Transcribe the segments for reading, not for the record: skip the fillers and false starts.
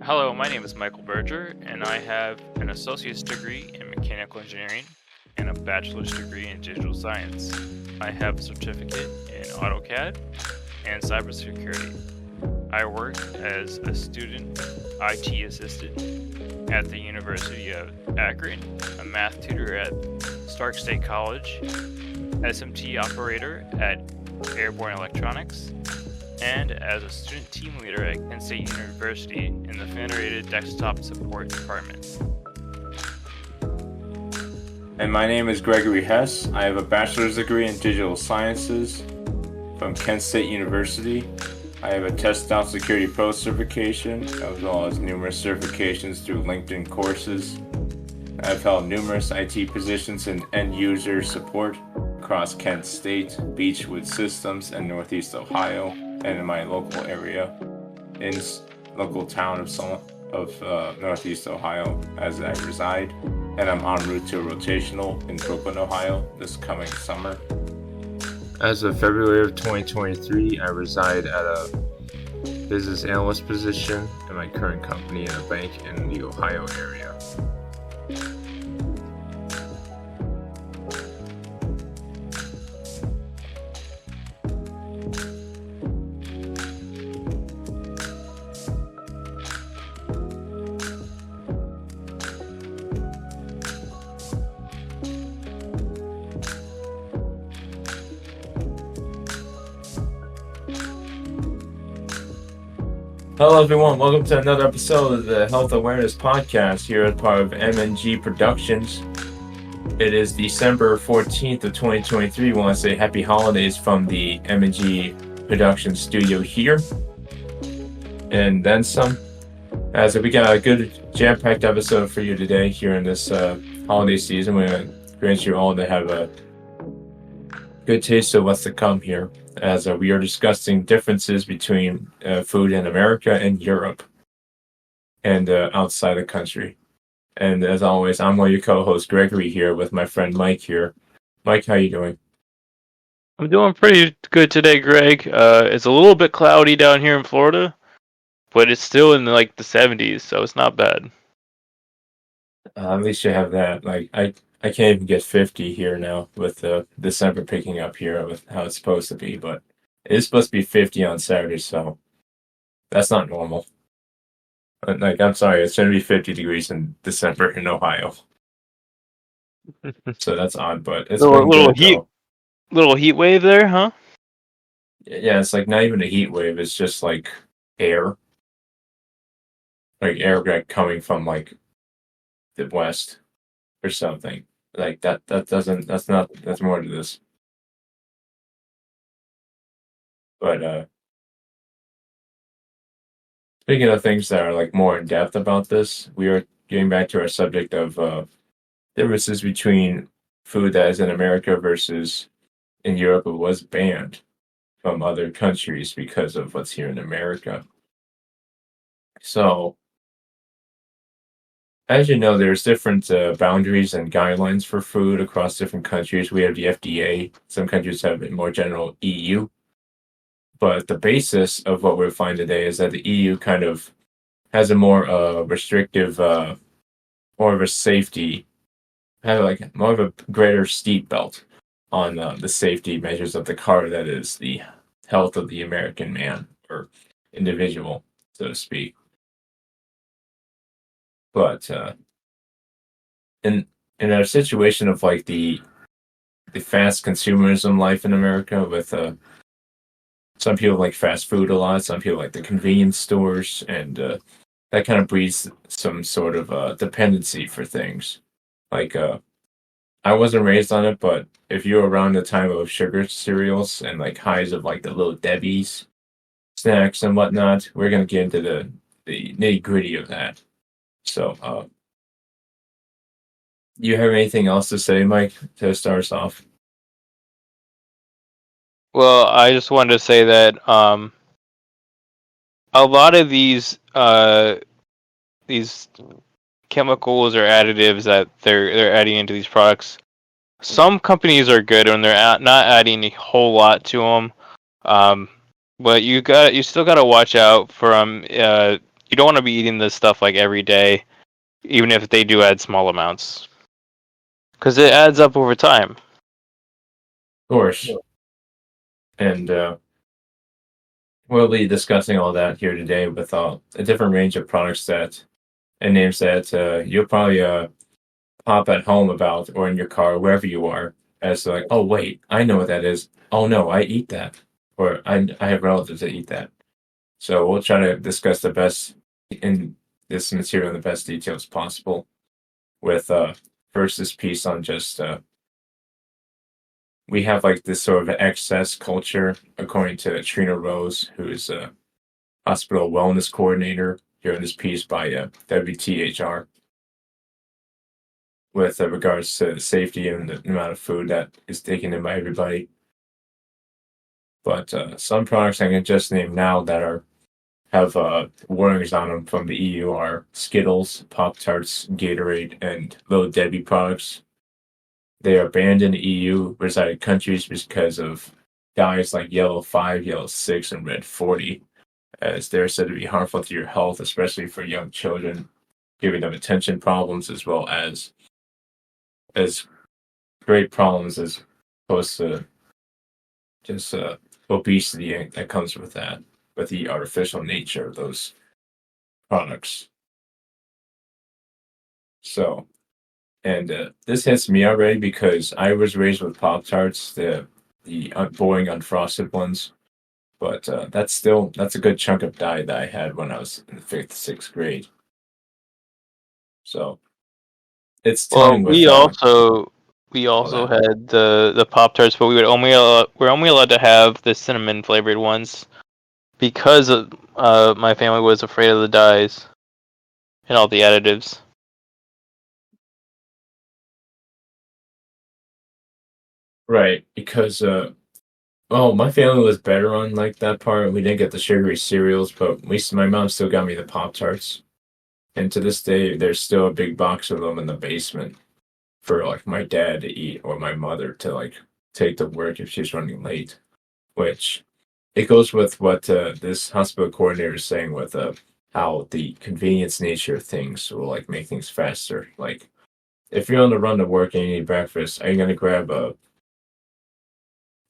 Hello, my name is Michael Berger, and I have an associate's degree in mechanical engineering and a bachelor's degree in digital science. I have a certificate in AutoCAD and cybersecurity. I work as a student IT assistant at the University of Akron, a math tutor at Stark State College, SMT operator at Airborne Electronics, and as a student team leader at Kent State University in the Federated Desktop Support Department. And my name is Gregory Hess. I have a bachelor's degree in digital sciences from Kent State University. I have a Test-Out Security Pro certification, as well as numerous certifications through LinkedIn courses. I've held numerous IT positions in end-user support across Kent State, Beechwood Systems, and Northeast Ohio, and in my local area, in local town of Northeast Ohio, as I reside. And I'm en route to a rotational in Brooklyn, Ohio, this coming summer. As of February of 2023, I reside at a business analyst position in my current company in a bank in the Ohio area. Hello everyone, welcome to another episode of the Health Awareness Podcast here as part of MNG Productions. It is December 14th of 2023. We want to say happy holidays from the MNG Production studio here. And then some. As we got a good jam-packed episode for you today here in this holiday season. We're going to grant you all to have a good taste of what's to come here, as we are discussing differences between food in America and Europe and outside the country. And as always, I'm one of your co-hosts, Gregory, here with my friend Mike here. Mike, how you doing? I'm doing pretty good today, Greg. It's a little bit cloudy down here in Florida, but it's still in like the 70s, so it's not bad. At least you have that. Like I can't even get 50 here now with December picking up here with how it's supposed to be, but it is supposed to be 50 on Saturday, so that's not normal. Like, I'm sorry, it's going to be 50 degrees in December in Ohio. So that's odd, but it's little heat wave there, huh? Yeah, it's like not even a heat wave, it's just like air. Like air coming from like the west or something. Like that's more to this. But speaking of things that are like more in depth about this, we are getting back to our subject of differences between food that is in America versus in Europe. It was banned from other countries because of what's here in America. So, as you know, there's different boundaries and guidelines for food across different countries. We have the FDA. Some countries have a more general EU. But the basis of what we'll find today is that the EU kind of has a more restrictive, more of a safety, have like more of a greater steep belt on the safety measures of the car, that is the health of the American man or individual, so to speak. But in a situation of like the fast consumerism life in America, with some people like fast food a lot, some people like the convenience stores, and that kind of breeds some sort of dependency for things. Like I wasn't raised on it, but if you're around the time of sugar cereals and like highs of like the little Debbie's snacks and whatnot, we're gonna get into the nitty gritty of that. So, you have anything else to say, Mike, to start us off? Well, I just wanted to say that a lot of these chemicals or additives that they're adding into these products, some companies are good and they're not adding a whole lot to them. But you still got to watch out from You don't want to be eating this stuff like every day, even if they do add small amounts, because it adds up over time. Of course. And we'll be discussing all that here today with a different range of products and names that you'll probably pop at home about or in your car, wherever you are, as like, oh wait, I know what that is. Oh no, I eat that, or I have relatives that eat that. So we'll try to discuss the best in this material in the best details possible. With first this piece on just we have like this sort of excess culture, according to Trina Rose, who is a hospital wellness coordinator here in this piece by WTHR, with regards to the safety and the amount of food that is taken in by everybody. But some products I can just name now that have warnings on them from the EU are Skittles, Pop-Tarts, Gatorade, and Little Debbie products. They are banned in the EU residing countries because of dyes like Yellow 5, Yellow 6, and Red 40, as they're said to be harmful to your health, especially for young children, giving them attention problems as well as great problems as opposed to just obesity that comes with that, with the artificial nature of those products. So, and this hits me already because I was raised with Pop-Tarts, the boring unfrosted ones. But that's a good chunk of diet that I had when I was in the 5th, 6th grade. So it's telling with we also had the Pop-Tarts, but we're only allowed to have the cinnamon flavored ones because my family was afraid of the dyes and all the additives. Right, because my family was better on like that part. We didn't get the sugary cereals, but my mom still got me the Pop-Tarts. And to this day, there's still a big box of them in the basement for like my dad to eat or my mother to like take to work if she's running late. Which it goes with what this hospital coordinator is saying with how the convenience nature of things will like make things faster. Like if you're on the run to work and you need breakfast, are you gonna grab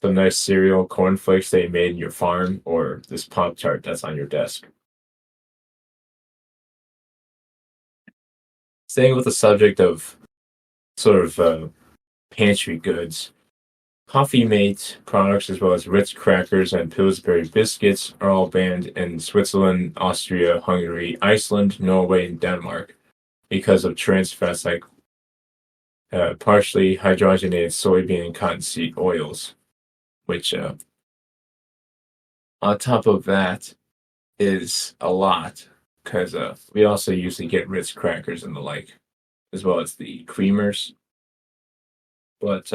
some nice cereal, cornflakes that you made in your farm, or this Pop-Tart that's on your desk? Staying with the subject of sort of pantry goods, Coffee Mate products as well as Ritz crackers and Pillsbury biscuits are all banned in Switzerland, Austria, Hungary, Iceland, Norway, and Denmark because of trans fats like partially hydrogenated soybean and cottonseed oils, which on top of that is a lot because we also usually get Ritz crackers and the like, as well as the creamers. But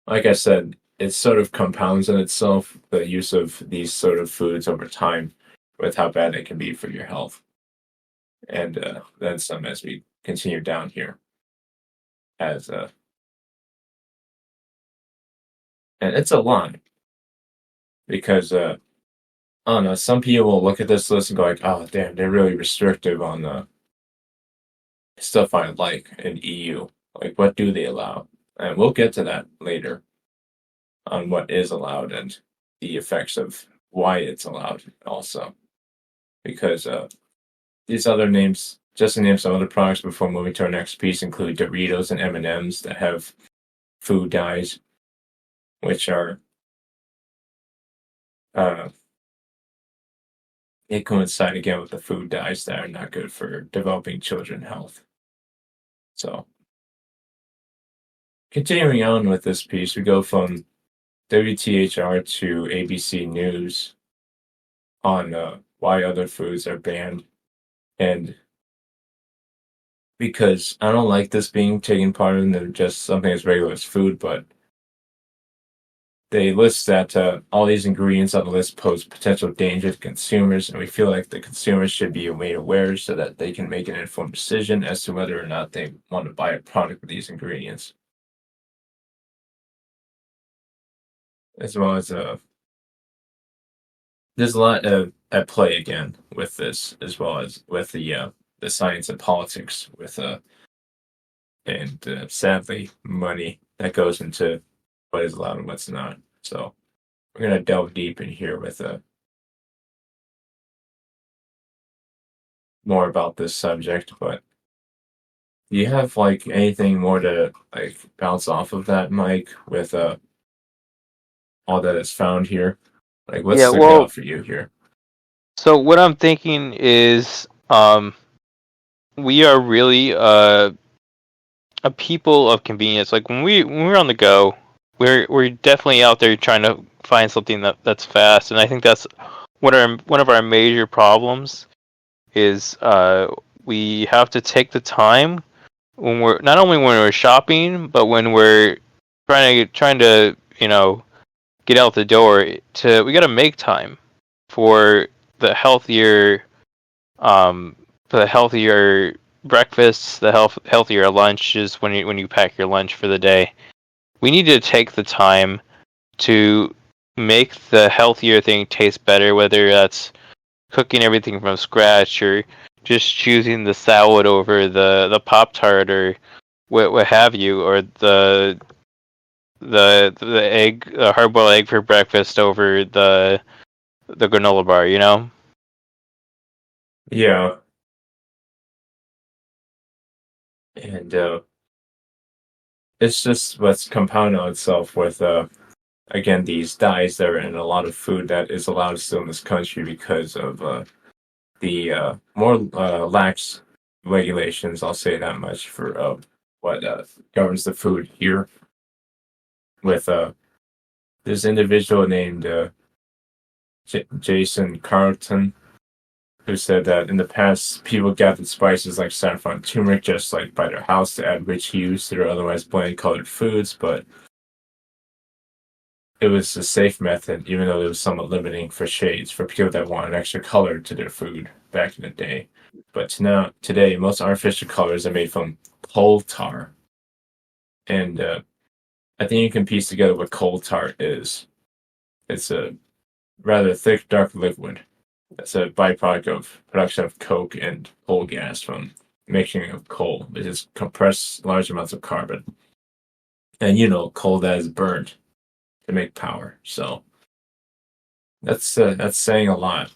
like I said, it sort of compounds in itself, the use of these sort of foods over time, with how bad it can be for your health. And then some as we continue down here. And it's a lot. Because, I don't know, some people will look at this list and go like, oh, damn, they're really restrictive on the stuff I like in EU. Like, what do they allow? And we'll get to that later on what is allowed and the effects of why it's allowed also. Because these other names, just to name some other products before moving to our next piece, include Doritos and M&Ms that have food dyes, which are they coincide again with the food dyes that are not good for developing children health. So, continuing on with this piece, we go from WTHR to ABC News on why other foods are banned. And because I don't like this being taken part in just something as regular as food, but they list that all these ingredients on the list pose potential danger to consumers, and we feel like the consumers should be made aware so that they can make an informed decision as to whether or not they want to buy a product with these ingredients. As well as there's a lot at play again with this, as well as with the science and politics, with and sadly money that goes into what is allowed and what's not. So we're gonna delve deep in here with more about this subject. But do you have like anything more to like bounce off of that, Mike, with all that is found here? Like what's Yeah, stuck well, out for you here? so what I'm thinking is, we are really a people of convenience. Like when we're on the go, we're definitely out there trying to find something that's fast, and I think that's one of our major problems is we have to take the time when we're not only when we're shopping, but when we're trying to get out the door. We got to make time for the healthier um the healthier breakfasts, the healthier lunches when you pack your lunch for the day. We need to take the time to make the healthier thing taste better, whether that's cooking everything from scratch or just choosing the salad over the Pop Tart or what have you, or the hard boiled egg for breakfast over the granola bar. Yeah, and it's just what's compounded on itself with again these dyes that are in a lot of food that is allowed still in this country because of the more lax regulations. I'll say that much for what governs the food here. With this individual named Jason Carlton, who said that in the past people gathered spices like saffron, turmeric, just like by their house to add rich hues to their otherwise bland colored foods, but it was a safe method, even though it was somewhat limiting for shades for people that wanted extra color to their food back in the day. But now, today, most artificial colors are made from coal tar, and I think you can piece together what coal tar is. It's a rather thick, dark liquid. It's a byproduct of production of coke and coal gas from mixing of coal. It just compress large amounts of carbon, and coal that is burned to make power. So that's saying a lot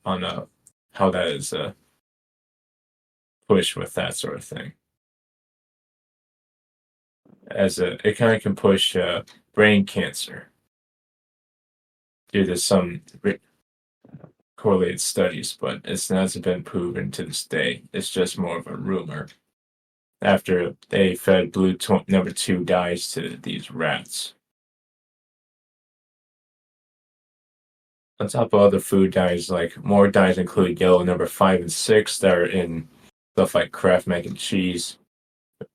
on how that is pushed with that sort of thing. It kind of can push brain cancer due to some correlated studies, but it hasn't been proven to this day. It's just more of a rumor. After they fed blue number 2 dyes to these rats. On top of other food dyes, like more dyes include yellow number 5 and 6 that are in stuff like Kraft mac and cheese,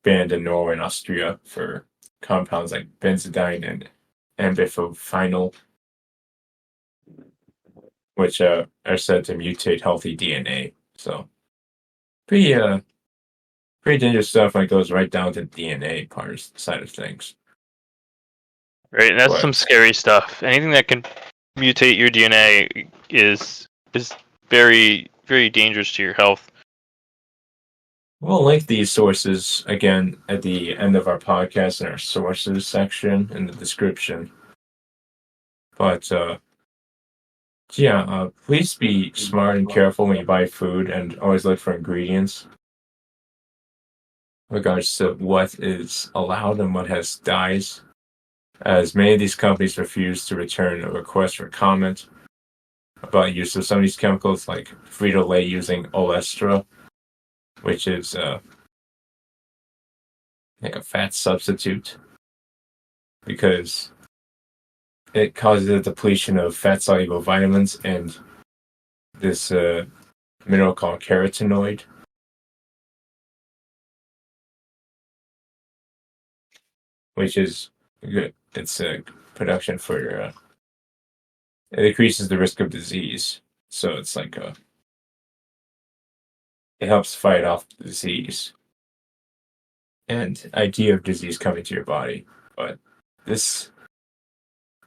banned in Norway and Austria for compounds like benzodiazepine and ambiphophonyl, which are said to mutate healthy DNA. So pretty dangerous stuff when it goes right down to the DNA side of things. Right, and that's But some scary stuff. Anything that can mutate your DNA is very, very dangerous to your health. we'll link these sources again at the end of our podcast in our sources section in the description. But please be smart and careful when you buy food, and always look for ingredients in regards to what is allowed and what has dyes, as many of these companies refuse to return a request for comment about use of some of these chemicals, like Frito-Lay using Olestra, which is like a fat substitute, because it causes a depletion of fat-soluble vitamins and this mineral called carotenoid. Which is good. It's a production for it increases the risk of disease. So it's like it helps fight off disease and idea of disease coming to your body. But this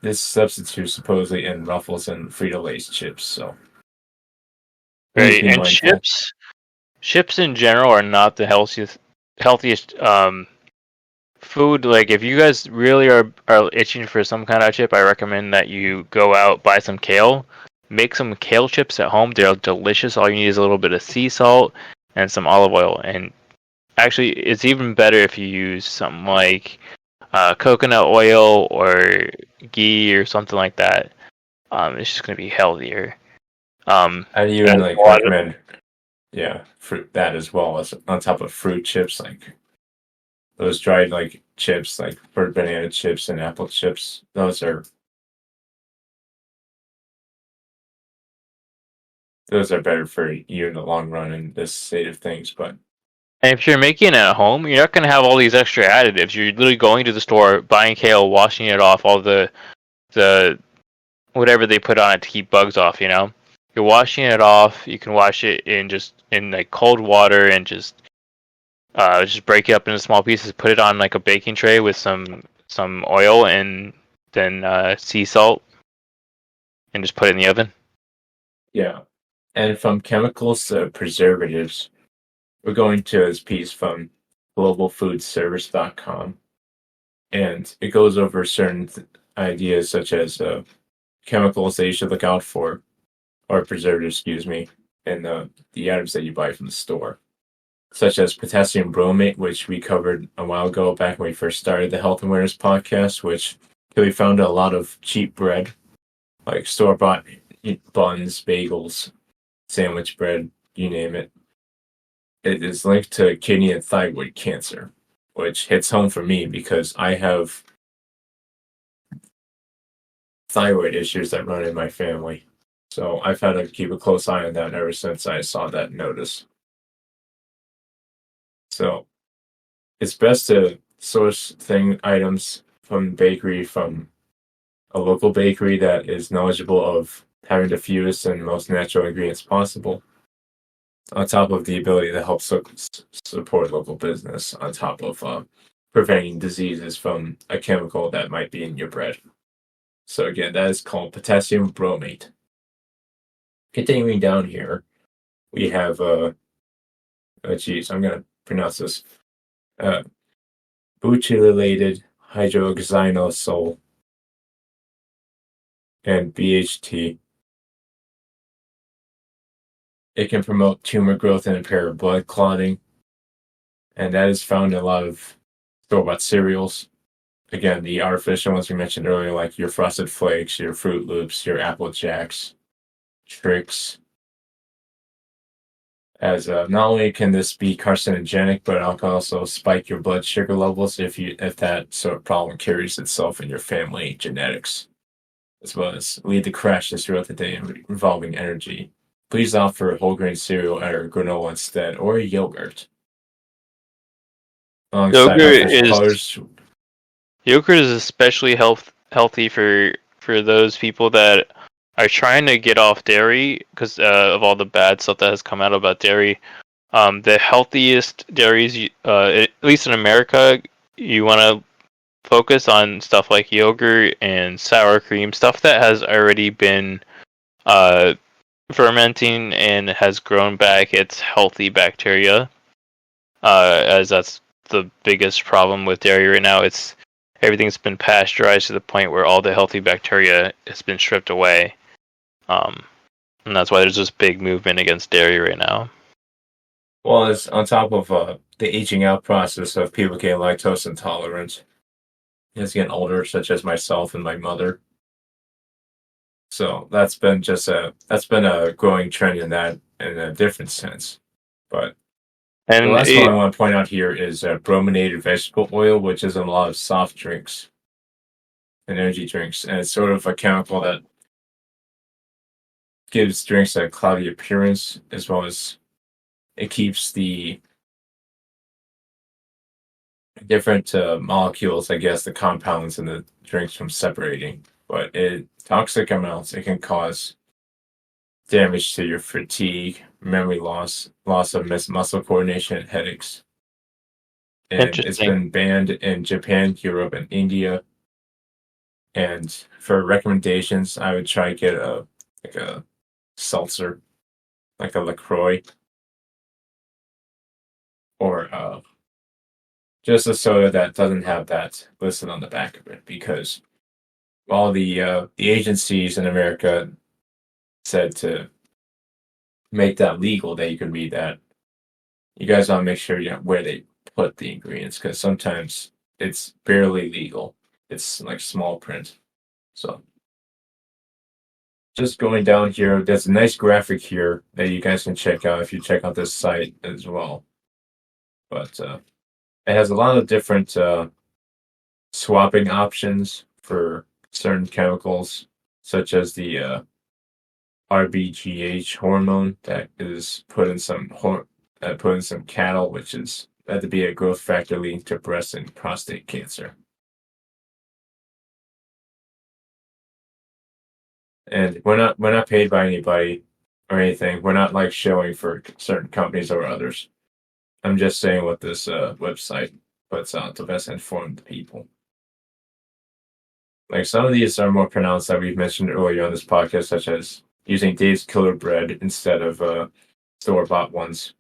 this substitute supposedly in Ruffles and Frito-Lay's chips. So please Right, be and mindful. chips in general are not the healthiest food. Like if you guys really are itching for some kind of chip, I recommend that you go out, buy some kale, make some kale chips at home. They're delicious. All you need is a little bit of sea salt and some olive oil. And actually, it's even better if you use something like coconut oil or ghee or something like that. It's just gonna be healthier. I'd even And like a lot of recommend, fruit that as well as on top of fruit chips, like those dried like chips, like for banana chips and apple chips. Those are better for you in the long run in this state of things. But And if you're making it at home, you're not going to have all these extra additives. You're literally going to the store, buying kale, washing it off, all the whatever they put on it to keep bugs off. You're washing it off. You can wash it in like cold water and just break it up into small pieces. Put it on like a baking tray with some oil and then sea salt, and just put it in the oven. yeah, and from chemicals to preservatives, we're going to this piece from globalfoodservice.com, and it goes over certain ideas such as chemicals that you should look out for, or preservatives, excuse me, in the items that you buy from the store, such as potassium bromate, which we covered a while ago back when we first started the Health Awareness podcast, which we found a lot of cheap bread, like store-bought buns, bagels, sandwich bread, you name it. It is linked to kidney and thyroid cancer, which hits home for me because I have thyroid issues that run in my family. So I've had to keep a close eye on that ever since I saw that notice. So it's best to source items from a local bakery that is knowledgeable of having the fewest and most natural ingredients possible, on top of the ability to help support local business, on top of preventing diseases from a chemical that might be in your bread. So again, that is called potassium bromate. Continuing down here, we have I'm gonna pronounce this butylated hydroxynosol and BHT. It can promote tumor growth and impair blood clotting, and that is found in a lot of store-bought cereals. Again, the artificial ones we mentioned earlier, like your Frosted Flakes, your Fruit Loops, your Apple Jacks, Trix. As not only can this be carcinogenic, but it can also spike your blood sugar levels if that sort of problem carries itself in your family genetics, as well as lead to crashes throughout the day involving energy. Please opt for whole grain cereal or granola instead, or yogurt. Alongside Yogurt is especially healthy for those people that are trying to get off dairy because of all the bad stuff that has come out about dairy. The healthiest dairies, at least in America, you want to focus on stuff like yogurt and sour cream, stuff that has already been fermenting and has grown back its healthy bacteria. As that's the biggest problem with dairy right now. Everything's been pasteurized to the point where all the healthy bacteria has been stripped away. And that's why there's this big movement against dairy right now. Well, it's on top of the aging out process of people getting lactose intolerant as getting older, such as myself and my mother. So that's been a growing trend in a different sense. But the last one I want to point out here is brominated vegetable oil, which is in a lot of soft drinks and energy drinks, and it's sort of a chemical that gives drinks a cloudy appearance, as well as it keeps the different molecules, I guess, the compounds in the drinks from separating. But toxic amounts, it can cause damage to your fatigue, memory loss of muscle coordination, and headaches. And it's been banned in Japan, Europe, and India. And for recommendations, I would try to get a seltzer, like a LaCroix, or just a soda that doesn't have that listed on the back of it, because all the agencies in America said to make that legal, that you could read that. You guys want to make sure you know where they put the ingredients, because sometimes it's barely legal. It's like small print. So just going down here, there's a nice graphic here that you guys can check out if you check out this site as well. But it has a lot of different swapping options for certain chemicals, such as the RBGH hormone that is put in some cattle, which is said to be a growth factor leading to breast and prostate cancer. And we're not paid by anybody or anything. We're not like showing for certain companies or others. I'm just saying what this website puts out to best inform the people. Like some of these are more pronounced that we've mentioned earlier on this podcast, such as using Dave's Killer Bread instead of store-bought ones,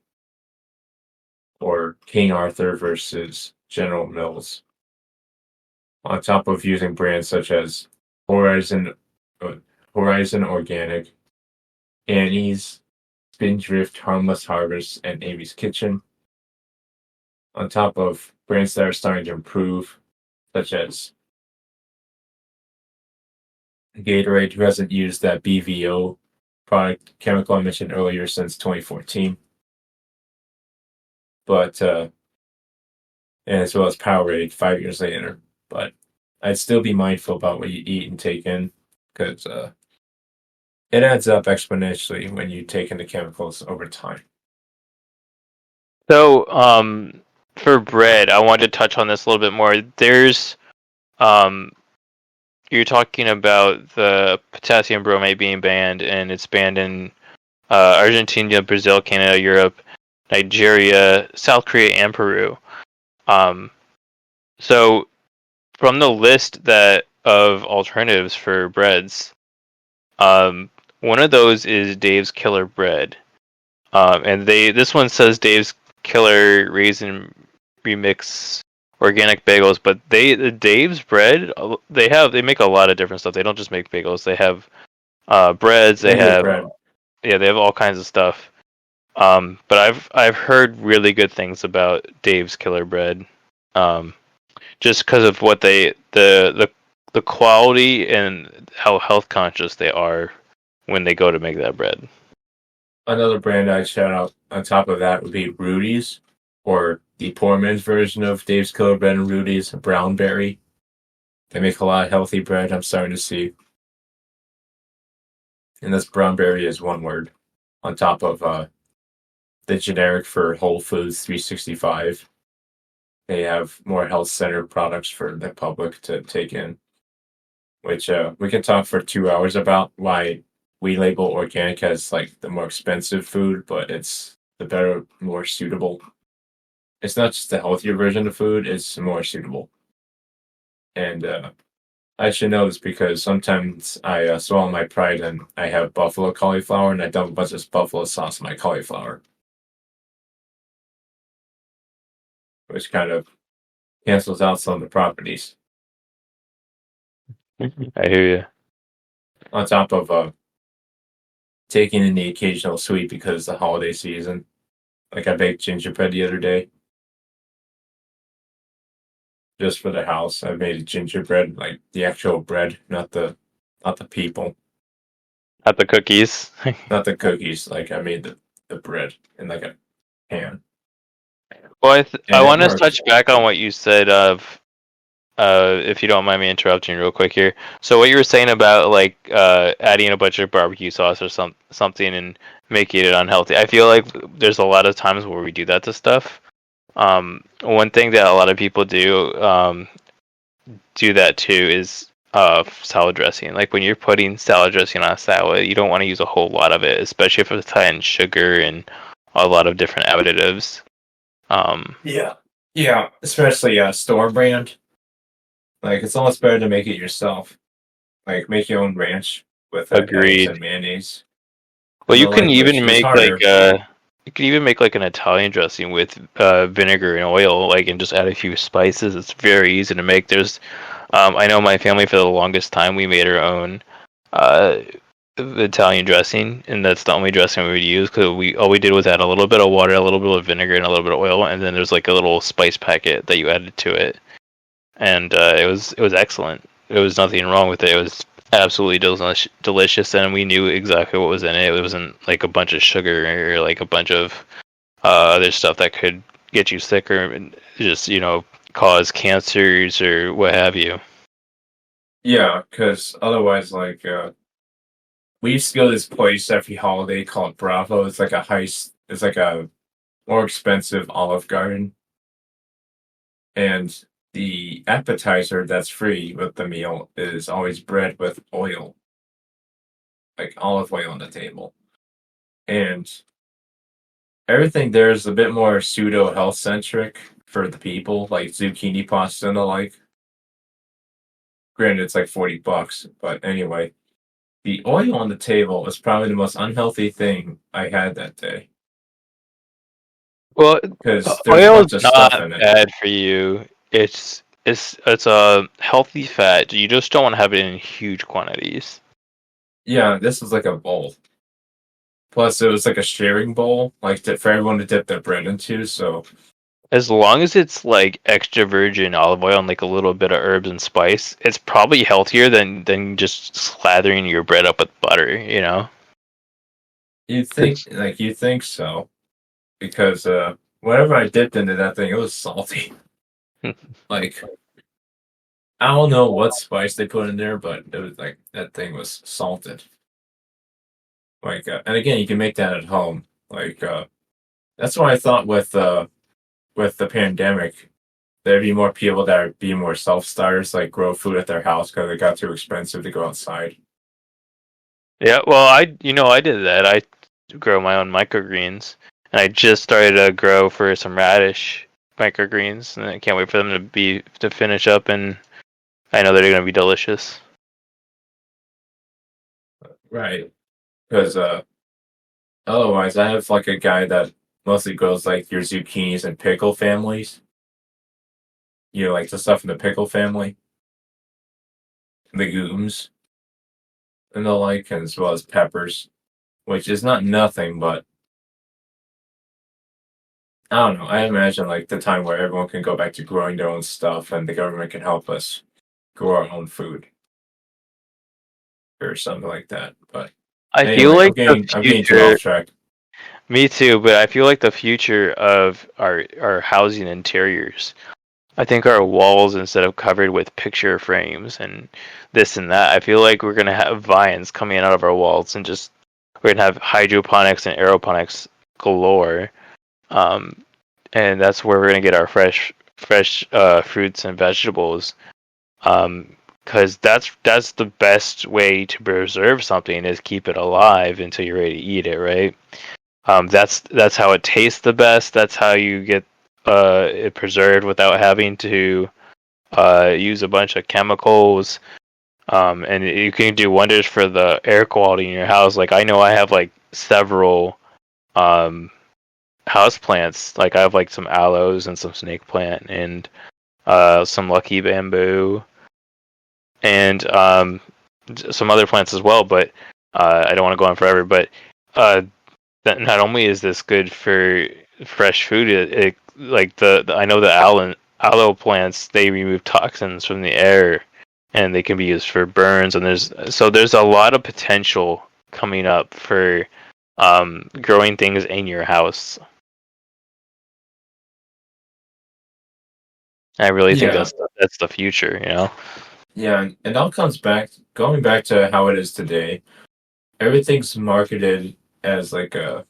or King Arthur versus General Mills. On top of using brands such as Horizon Organic, Annie's, Spindrift, Harmless Harvest, and Amy's Kitchen. On top of brands that are starting to improve, such as Gatorade, who hasn't used that BVO product chemical I mentioned earlier since 2014. But and as well as Powerade 5 years later. But I'd still be mindful about what you eat and take in, because it adds up exponentially when you take in the chemicals over time. So, for bread, I wanted to touch on this a little bit more. There's, you're talking about the potassium bromate being banned, and it's banned in Argentina, Brazil, Canada, Europe, Nigeria, South Korea, and Peru. So, from the list of alternatives for breads, one of those is Dave's Killer Bread, and this one says Dave's Killer Raisin Remix Organic Bagels, but the Dave's Bread, they make a lot of different stuff. They don't just make bagels. They have breads. They have bread. Yeah, they have all kinds of stuff. But I've heard really good things about Dave's Killer Bread, just because of what the quality and how health conscious they are when they go to make that bread. Another brand I'd shout out on top of that would be Rudy's, or the poor man's version of Dave's Killer Bread and Rudy's, Brownberry. They make a lot of healthy bread, I'm starting to see. And this Brownberry is one word. On top of the generic for Whole Foods 365. They have more health-centered products for the public to take in, which we can talk for 2 hours about why we label organic as like the more expensive food, but it's the better, more suitable. It's not just the healthier version of food, it's more suitable. And I should know this because sometimes I swallow my pride and I have buffalo cauliflower and I dump a bunch of buffalo sauce in my cauliflower, which kind of cancels out some of the properties. I hear you. On top of taking in the occasional sweet because it's the holiday season. Like I baked gingerbread the other day. Just for the house. I made a gingerbread, like the actual bread, not the people. Not the cookies. Not the cookies. Like I made the bread in like a pan. Well, I want to worked. touch back on what you said of, if you don't mind me interrupting real quick here. So what you were saying about like adding a bunch of barbecue sauce or something and making it unhealthy. I feel like there's a lot of times where we do that to stuff. One thing that a lot of people do that too is salad dressing. Like when you're putting salad dressing on a salad, you don't want to use a whole lot of it, especially if it's high in sugar and a lot of different additives. Yeah, especially store brand. Like it's almost better to make it yourself. Like make your own ranch with eggs Agreed. and mayonnaise. Well, And you the can like, which even is make harder. you can even make like an Italian dressing with vinegar and oil, like, and just add a few spices. It's very easy to make. I know my family for the longest time we made our own uh, Italian dressing, and that's the only dressing we would use because we did was add a little bit of water, a little bit of vinegar, and a little bit of oil, and then there's like a little spice packet that you added to it, and it was excellent. There was nothing wrong with it. It was absolutely delicious, and we knew exactly what was in it. It wasn't like a bunch of sugar or like a bunch of other stuff that could get you sick or just cause cancers or what have you. Yeah, because otherwise, like, we used to go to this place every holiday called Bravo. It's like a heist. It's like a more expensive Olive Garden, and the appetizer that's free with the meal is always bread with oil, like olive oil on the table. And everything there is a bit more pseudo health centric for the people, like zucchini pasta and the like. Granted, it's like $40, but anyway, the oil on the table was probably the most unhealthy thing I had that day Well, because there's a oil is bunch of stuff not in it. bad for you. It's a healthy fat. You just don't want to have it in huge quantities. Yeah, this was like a bowl. Plus, it was like a sharing bowl, like for everyone to dip their bread into. So, As long as it's like extra virgin olive oil and like a little bit of herbs and spice, it's probably healthier than just slathering your bread up with butter, you know? you think so, because whatever I dipped into that thing, it was salty. Like, I don't know what spice they put in there, but it was like that thing was salted. Like, and again, you can make that at home. Like, that's what I thought with the pandemic. There'd be more people that would be more self starters, like grow food at their house because it got too expensive to go outside. Yeah, well, I did that. I grow my own microgreens, and I just started to grow for some radish microgreens, and I can't wait for them to finish up, and I know they're going to be delicious. Right. Because otherwise, I have like a guy that mostly grows like your zucchinis and pickle families. You know, like the stuff in the pickle family, legumes, and the like, and as well as peppers, which is not nothing, but I don't know. I imagine like the time where everyone can go back to growing their own stuff and the government can help us grow our own food or something like that. But I feel anyway, like the I'm getting too future. off track. Me too, but I feel like the future of our housing interiors. I think our walls, instead of covered with picture frames and this and that, I feel like we're gonna have vines coming out of our walls and just we're gonna have hydroponics and aeroponics galore. Um, and that's where we're gonna get our fresh fruits and vegetables. Because that's the best way to preserve something is keep it alive until you're ready to eat it, right? That's how it tastes the best. That's how you get it preserved without having to use a bunch of chemicals. And you can do wonders for the air quality in your house. Like I know I have like several um, house plants. Like I have like some aloes and some snake plant and some lucky bamboo and some other plants as well. But I don't want to go on forever. But uh, that not only is this good for fresh food, it like I know the aloe plants they remove toxins from the air, and they can be used for burns. And there's a lot of potential coming up for growing things in your house. I really think Yeah, that's the future, you know. yeah, and it all comes back going back to how it is today. Everything's marketed as like a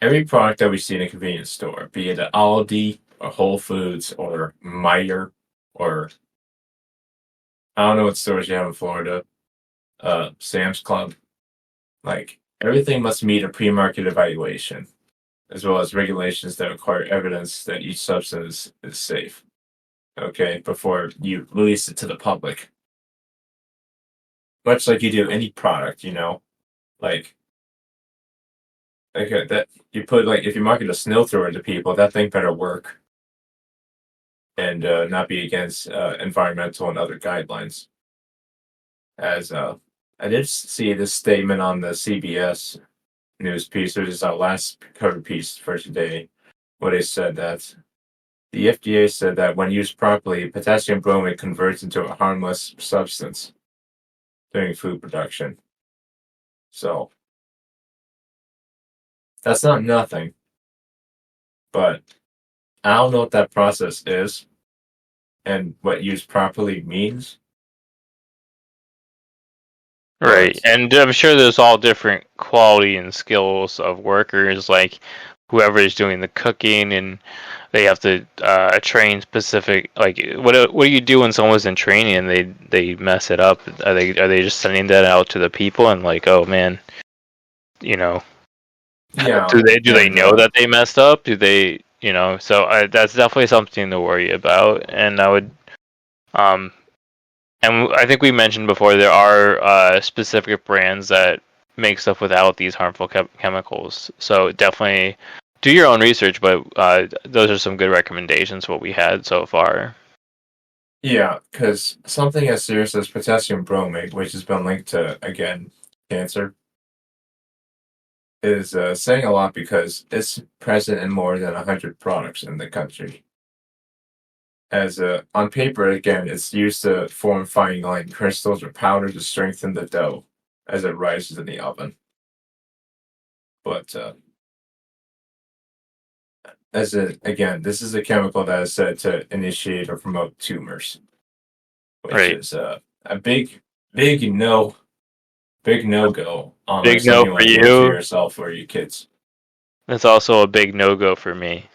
every product that we see in a convenience store, be it at Aldi or Whole Foods or Meijer or I don't know what stores you have in Florida, Sam's Club. Like everything must meet a pre-market evaluation, as well as regulations that require evidence that each substance is safe. Okay, before you release it to the public. much like you do any product, like that you put like if you market a snow thrower to people, that thing better work and not be against environmental and other guidelines. As I did see this statement on the CBS news piece, which is our last cover piece for today, where they said that the FDA said that when used properly, potassium bromate converts into a harmless substance during food production. So that's not nothing, but I don't know what that process is and what used properly means. Right, But and I'm sure there's all different quality and skills of workers, like whoever is doing the cooking, and they have to train specific. Like, what do you do when someone's in training and they mess it up? Are they just sending that out to the people and like, oh man, you know, yeah, do they and know that they messed up? Do they, So that's definitely something to worry about, and I would um and I think we mentioned before there are specific brands that make stuff without these harmful chemicals. So definitely do your own research, but those are some good recommendations what we had so far. yeah, because something as serious as potassium bromate, which has been linked to again cancer, is saying a lot because it's present in more than 100 products in the country. As on paper, again, it's used to form fine line crystals or powder to strengthen the dough as it rises in the oven. But again, this is a chemical that is said to initiate or promote tumors, which Right. is a big no go on Big no something you for want to do for you. yourself or your kids. It's also a big no go for me.